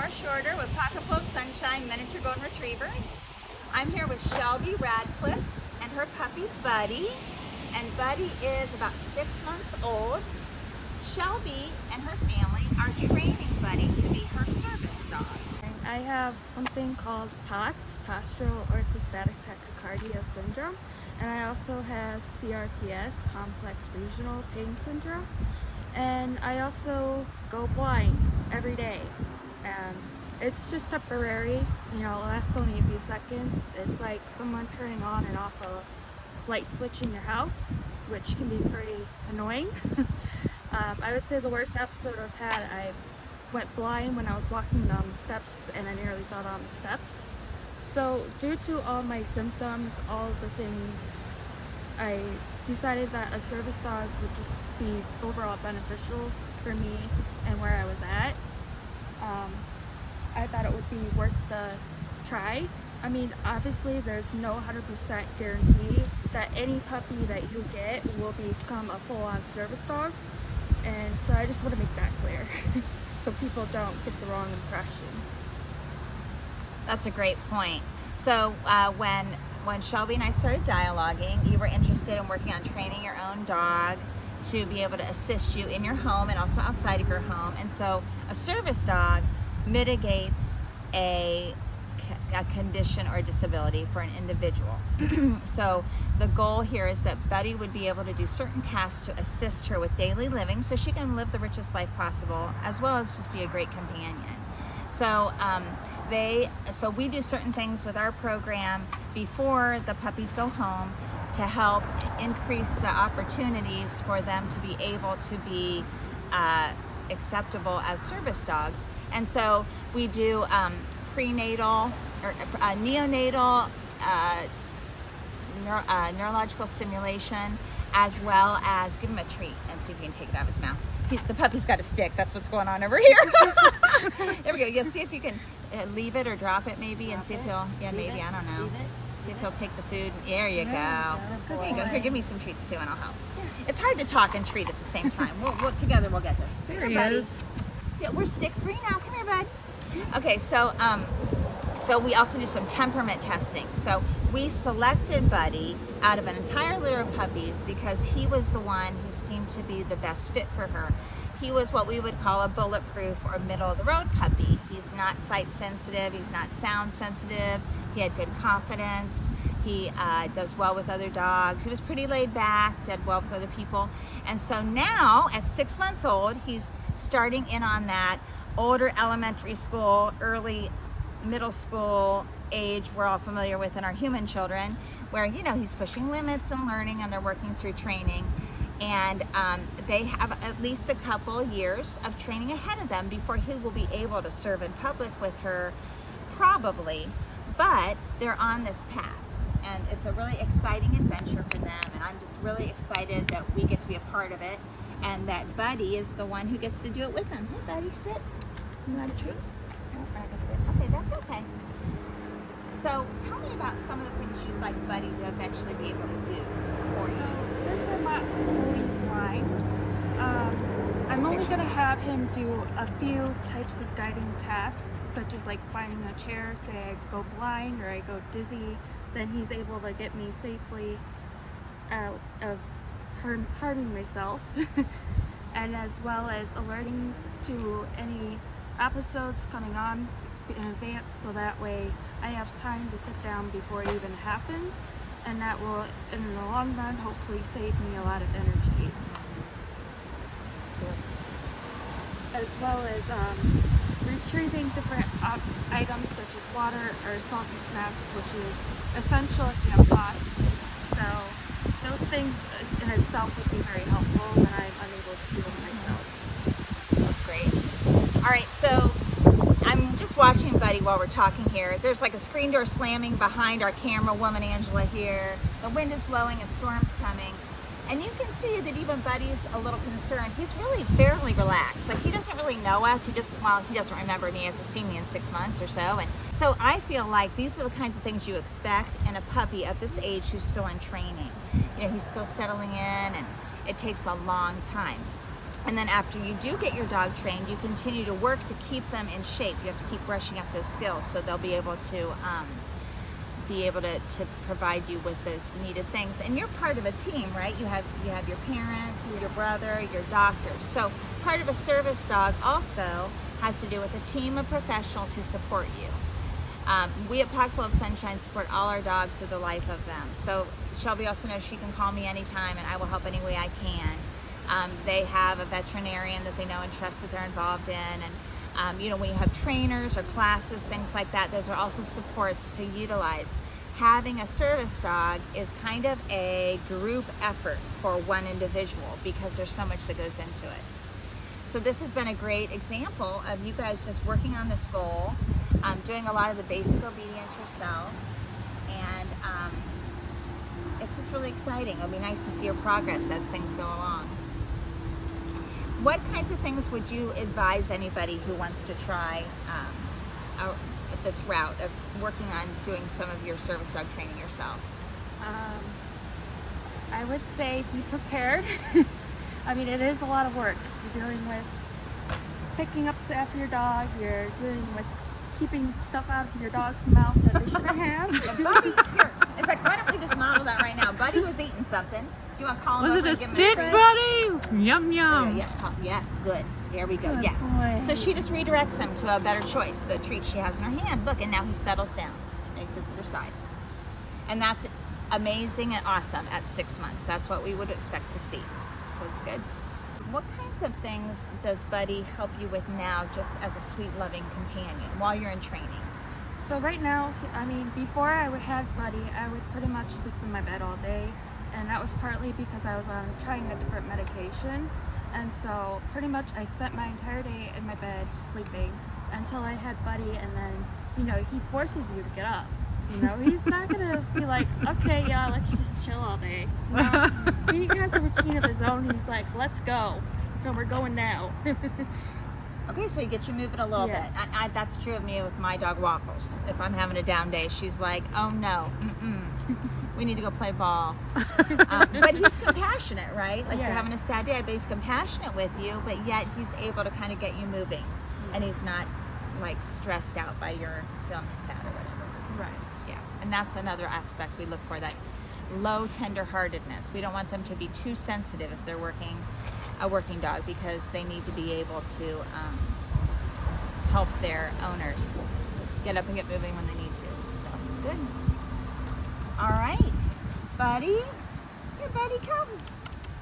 Laura Shorter with Pocketbook Sunshine Miniature Golden Retrievers. I'm here with Shelby Radcliffe and her puppy Buddy. And Buddy is about 6 months old. Shelby and her family are training Buddy to be her service dog. I have something called POTS, Postural Orthostatic Tachycardia Syndrome, and I also have CRPS, Complex Regional Pain Syndrome, and I also go blind every day. And it's just temporary, you know, it lasts only a few seconds. It's like someone turning on and off a light switch in your house, which can be pretty annoying. I would say the worst episode I've had, I went blind when I was walking down the steps and I nearly fell down the steps. So due to all my symptoms, all of the things, I decided that a service dog would just be overall beneficial for me and where I was at. I thought it would be worth the try. I mean, obviously there's no 100% guarantee that any puppy that you get will become a full-on service dog. And so I just want to make that clear so people don't get the wrong impression. That's a great point. So when Shelby and I started dialoguing, you were interested in working on training your own dog to be able to assist you in your home and also outside of your home. And so a service dog mitigates a condition or disability for an individual. So the goal here is that Buddy would be able to do certain tasks to assist her with daily living so she can live the richest life possible, as well as just be a great companion. So so we do certain things with our program before the puppies go home to help increase the opportunities for them to be able to be acceptable as service dogs. And so we do prenatal or neonatal neurological stimulation, as well as give him a treat and see if you can take it out of his mouth. The puppy's got a stick. That's what's going on over here. There we go. Yeah, see if you can leave it or drop it maybe and see if he'll, I don't know. See if he'll take the food. There you go. There you go. Here, give me some treats too and I'll help. It's hard to talk and treat at the same time. Together we'll get this. There he buddy. is. Yeah, we're stick free now. Come here, bud. Okay, so we also do some temperament testing. So we selected Buddy out of an entire litter of puppies because he was the one who seemed to be the best fit for her. He was what we would call a bulletproof or middle of the road puppy. He's not sight sensitive, he's not sound sensitive, he had good confidence, he does well with other dogs, he was pretty laid back, did well with other people. And so now at 6 months old, he's starting in on that older elementary school, early middle school age we're all familiar with in our human children, where, you know, he's pushing limits and learning and they're working through training. And they have at least a couple years of training ahead of them before he will be able to serve in public with her, probably, but they're on this path. And it's a really exciting adventure for them, and I'm just really excited that we get to be a part of it, and that Buddy is the one who gets to do it with them. Hey, Buddy, sit. You want a treat? No, we're not gonna sit. Okay, that's okay. So tell me about some of the things you'd like Buddy to eventually be able to do for you. Since I'm not fully blind, I'm only going to have him do a few types of guiding tasks, such as like finding a chair, say I go blind or I go dizzy, then he's able to get me safely out of harming myself, and as well as alerting to any episodes coming on in advance, so that way I have time to sit down before it even happens, and that will, in the long run, hopefully save me a lot of energy. As well as retrieving different items such as water or salty snacks, which is essential if you have POTS. So those things in itself would be very helpful when I'm unable to do them myself. That's great. All right, so I'm just watching Buddy while we're talking here. There's like a screen door slamming behind our camera woman, Angela, here. The wind is blowing, a storm's coming. And you can see that even Buddy's a little concerned. He's really fairly relaxed. Like, he doesn't really know us. He doesn't remember me, hasn't seen me in 6 months or so. And so I feel like these are the kinds of things you expect in a puppy of this age who's still in training. You know, he's still settling in, and it takes a long time. And then after you do get your dog trained, you continue to work to keep them in shape. You have to keep brushing up those skills so they'll be able to provide you with those needed things. And you're part of a team, right? You have your parents, your brother, your doctors. So part of a service dog also has to do with a team of professionals who support you. We at Pocket Full of Sunshine support all our dogs through the life of them. So Shelby also knows she can call me anytime and I will help any way I can. They have a veterinarian that they know and trust that they're involved in. And when you have trainers or classes, things like that, those are also supports to utilize. Having a service dog is kind of a group effort for one individual because there's so much that goes into it. So this has been a great example of you guys just working on this goal, doing a lot of the basic obedience yourself, and it's just really exciting. It'll be nice to see your progress as things go along. What kinds of things would you advise anybody who wants to try this route of working on doing some of your service dog training yourself? I would say be prepared. I mean, it is a lot of work. You're dealing with picking up stuff for your dog. You're dealing with keeping stuff out of your dog's mouth that they shouldn't have. Yeah, Buddy, here. In fact, why don't we just model that right now? Buddy was eating something. Do you want to call him Was over it a and give him stick, treat? Buddy? Yum, yum. Yes, good. There we go. Good Yes. boy. So she just redirects him to a better choice, the treat she has in her hand. Look, and now he settles down and he sits at her side. And that's amazing and awesome at 6 months. That's what we would expect to see. So it's good. What kinds of things does Buddy help you with now, just as a sweet, loving companion while you're in training? So right now, I mean, before I would have Buddy, I would pretty much sleep in my bed all day. And that was partly because I was trying a different medication. And so pretty much I spent my entire day in my bed sleeping until I had Buddy, and then, he forces you to get up. He's not gonna be like, okay, yeah, let's just chill all day. No, he has a routine of his own. He's like, let's go. No, we're going now. Okay, so he gets you moving a little Yes. bit. That's true of me with my dog Waffles. If I'm having a down day, she's like, oh no, we need to go play ball. But he's compassionate, right? Like you're Yeah. having a sad day, but he's compassionate with you, but yet he's able to kind of get you moving. And he's not like stressed out by your feeling sad or whatever. Right. Yeah, and that's another aspect we look for, that low tenderheartedness. We don't want them to be too sensitive if they're a working dog, because they need to be able to help their owners get up and get moving when they need to. So, good. All right, Buddy. Here, Buddy, come.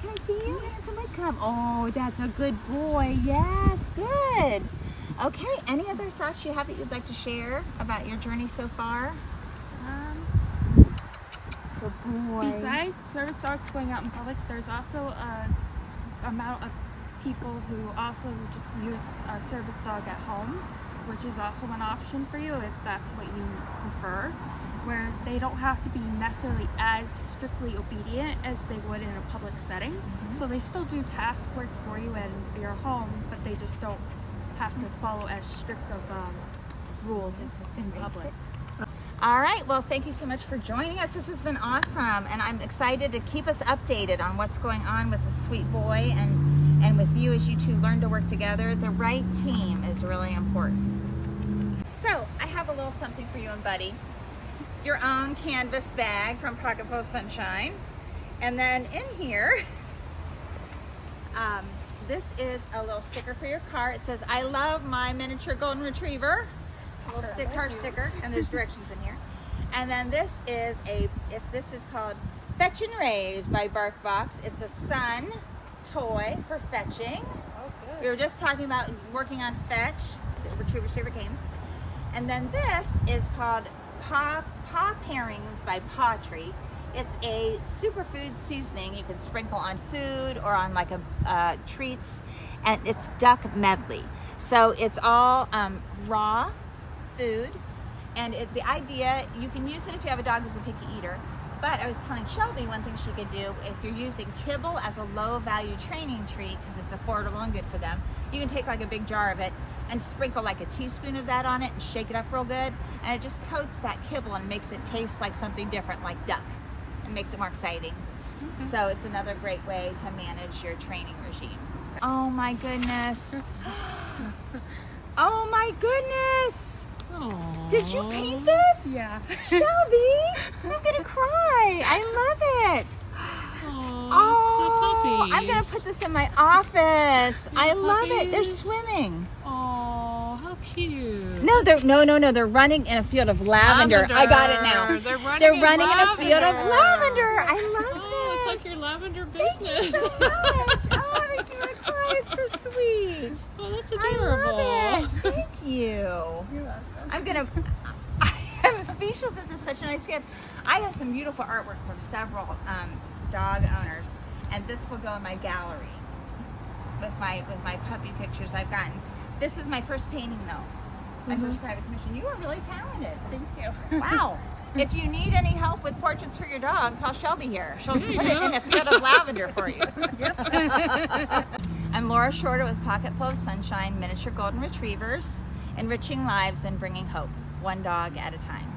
Can I see you? Handsome boy, come. Oh, that's a good boy. Yes, good. Okay, any other thoughts you have that you'd like to share about your journey so far? Good boy. Besides service dogs going out in public, there's also a amount of people who also just use a service dog at home, which is also an option for you if that's what you prefer, where they don't have to be necessarily as strictly obedient as they would in a public setting. So they still do task work for you at your home, but they just don't have to follow as strict of rules in public. All right, well, thank you so much for joining us. This has been awesome, and I'm excited to keep us updated on what's going on with the sweet boy and with you as you two learn to work together. The right team is really important. So I have a little something for you and Buddy. Your own canvas bag from Pocket Full of Sunshine. And then in here, this is a little sticker for your car. It says, I love my miniature golden retriever. A little car sticker, and there's directions in here. And then this is this is called Fetch and Raise by BarkBox. It's a sun toy for fetching. Oh, good. We were just talking about working on Fetch, the Retriever's favorite game. And then this is called Paw Pairings by Paw Tree. It's a superfood seasoning you can sprinkle on food or on like treats, and it's duck medley. So it's all raw food, and the idea, you can use it if you have a dog who's a picky eater, but I was telling Shelby one thing she could do, if you're using kibble as a low value training treat, because it's affordable and good for them, you can take like a big jar of it and sprinkle like a teaspoon of that on it and shake it up real good, and it just coats that kibble and makes it taste like something different, like duck, and makes it more exciting. So it's another great way to manage your training regime. Oh my goodness. Oh my goodness. Aw. Did you paint this? Yeah. Shelby, I'm gonna cry. I love it. Oh, I'm gonna put this in my office. I Little love it. They're puppies. swimming. Oh, how cute. No, they're running in a field of lavender. I got it now. They're running, They're running in a field of lavender. lavender. I love Oh, this. it's like your lavender Thank business. you so much. Oh, it makes me want to cry. It's so sweet. Oh, that's I adorable. love it. Thank you. You're welcome. I'm gonna. I am speechless. This is such a nice gift. I have some beautiful artwork from several dog owners, and this will go in my gallery with my puppy pictures I've gotten. This is my first painting, though. My first private commission. You are really talented. Thank you. Wow. If you need any help with portraits for your dog, call Shelby here. She'll There you put it go. in a field of lavender for you. I'm Laura Shorter with Pocketful of Sunshine Miniature Golden Retrievers, enriching lives and bringing hope, one dog at a time.